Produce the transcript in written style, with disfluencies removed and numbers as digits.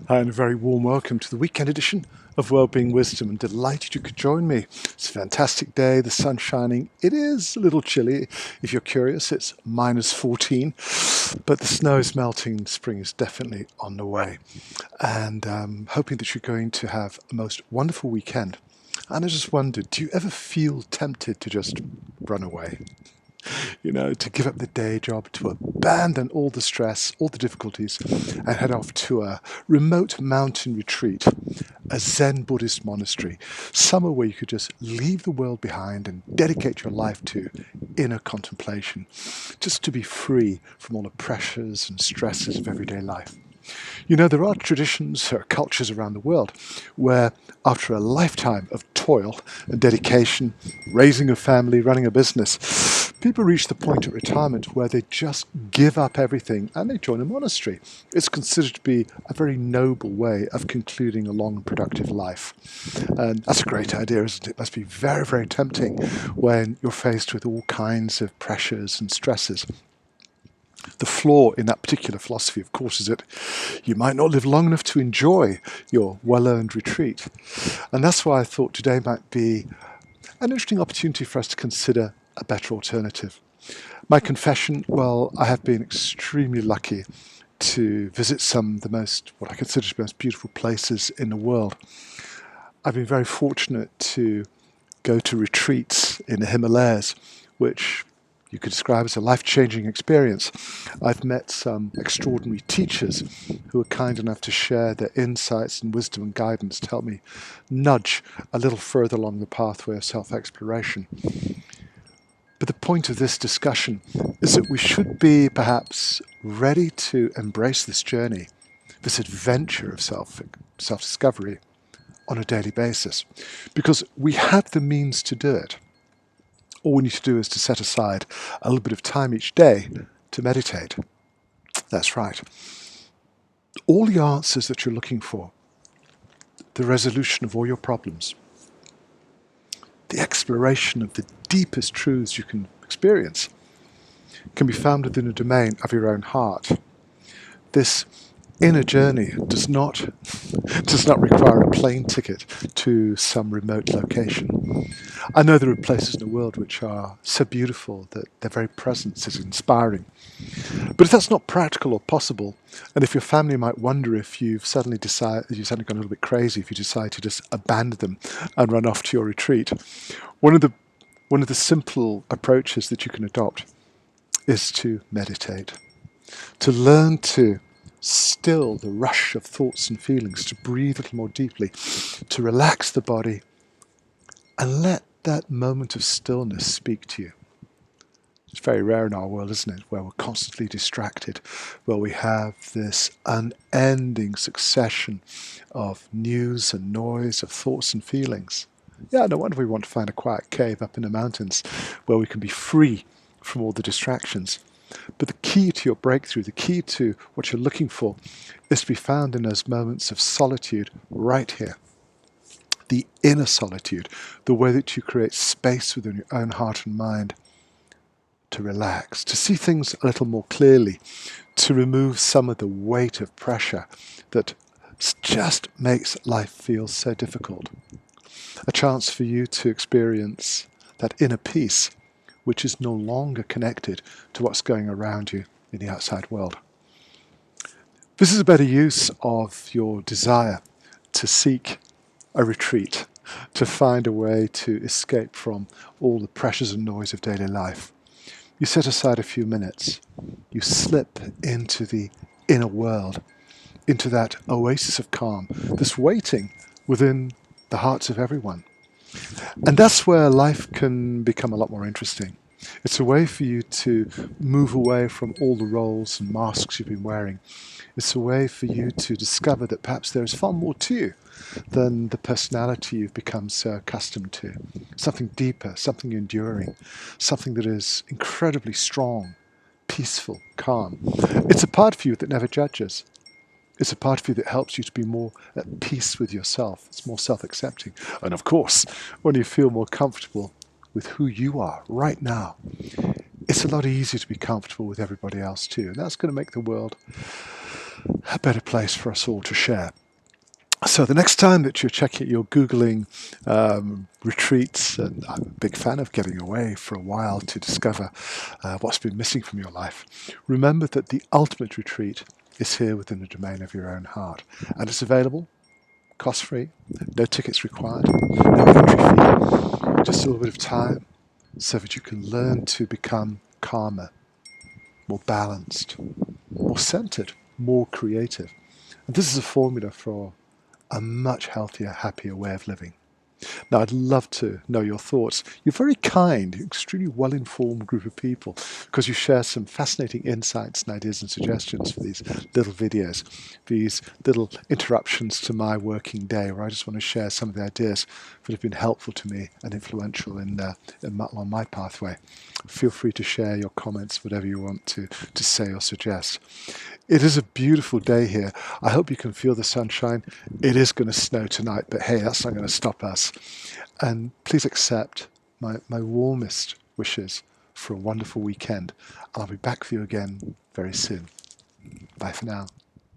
Hi, and a very warm welcome to the weekend edition of Wellbeing Wisdom. And delighted you could join me. It's a fantastic day, the sun's shining. It is a little chilly. If you're curious, it's -14, but the snow is melting. Spring is definitely on the way. And hoping that you're going to have a most wonderful weekend. And I just wondered, do you ever feel tempted to just run away? To give up the day job, to abandon all the stress, all the difficulties, and head off to a remote mountain retreat, a Zen Buddhist monastery, somewhere where you could just leave the world behind and dedicate your life to inner contemplation, just to be free from all the pressures and stresses of everyday life. There are traditions or cultures around the world where, after a lifetime of toil and dedication, raising a family, running a business, people reach the point at retirement where they just give up everything and they join a monastery. It's considered to be a very noble way of concluding a long, productive life. And that's a great idea, isn't it? It must be very, very tempting when you're faced with all kinds of pressures and stresses. The flaw in that particular philosophy, of course, is that you might not live long enough to enjoy your well-earned retreat. And that's why I thought today might be an interesting opportunity for us to consider a better alternative. My confession, well, I have been extremely lucky to visit some of the what I consider to be the most beautiful places in the world. I've been very fortunate to go to retreats in the Himalayas, which you could describe as a life-changing experience. I've met some extraordinary teachers who are kind enough to share their insights and wisdom and guidance to help me nudge a little further along the pathway of self-exploration. But the point of this discussion is that we should be perhaps ready to embrace this journey, this adventure of self-discovery on a daily basis, because we have the means to do it. All we need to do is to set aside a little bit of time each day to meditate. That's right. All the answers that you're looking for, the resolution of all your problems, the exploration of the deepest truths you can experience, can be found within the domain of your own heart. This inner journey does not require a plane ticket to some remote location. I know there are places in the world which are so beautiful that their very presence is inspiring. But if that's not practical or possible, and if your family might wonder if you've suddenly gone a little bit crazy, if you decide to just abandon them and run off to your retreat, one of the simple approaches that you can adopt is to meditate, to learn to still the rush of thoughts and feelings, to breathe a little more deeply, to relax the body, and let that moment of stillness speak to you. It's very rare in our world, isn't it, where we're constantly distracted, where we have this unending succession of news and noise, of thoughts and feelings. Yeah, no wonder we want to find a quiet cave up in the mountains where we can be free from all the distractions. But the key to your breakthrough, the key to what you're looking for, is to be found in those moments of solitude right here. The inner solitude, the way that you create space within your own heart and mind to relax, to see things a little more clearly, to remove some of the weight of pressure that just makes life feel so difficult. A chance for you to experience that inner peace, which is no longer connected to what's going around you in the outside world. This is a better use of your desire to seek a retreat, to find a way to escape from all the pressures and noise of daily life. You set aside a few minutes, you slip into the inner world, into that oasis of calm that's waiting within the hearts of everyone. And that's where life can become a lot more interesting. It's a way for you to move away from all the roles and masks you've been wearing. It's a way for you to discover that perhaps there is far more to you than the personality you've become so accustomed to. Something deeper, something enduring, something that is incredibly strong, peaceful, calm. It's a part of you that never judges. It's a part of you that helps you to be more at peace with yourself. It's more self-accepting. And of course, when you feel more comfortable with who you are right now, it's a lot easier to be comfortable with everybody else too. And that's going to make the world a better place for us all to share. So the next time that you're Googling retreats, and I'm a big fan of getting away for a while to discover what's been missing from your life, remember that the ultimate retreat is here within the domain of your own heart. And it's available, cost-free, no tickets required, no entry fee, just a little bit of time so that you can learn to become calmer, more balanced, more centered, more creative. And this is a formula for a much healthier, happier way of living. Now, I'd love to know your thoughts. You're very kind, extremely well-informed group of people because you share some fascinating insights and ideas and suggestions for these little videos, these little interruptions to my working day where I just want to share some of the ideas that have been helpful to me and influential on my pathway. Feel free to share your comments, whatever you want to say or suggest. It is a beautiful day here. I hope you can feel the sunshine. It is going to snow tonight, but hey, that's not going to stop us. And please accept my warmest wishes for a wonderful weekend. I'll be back for you again very soon. Bye for now.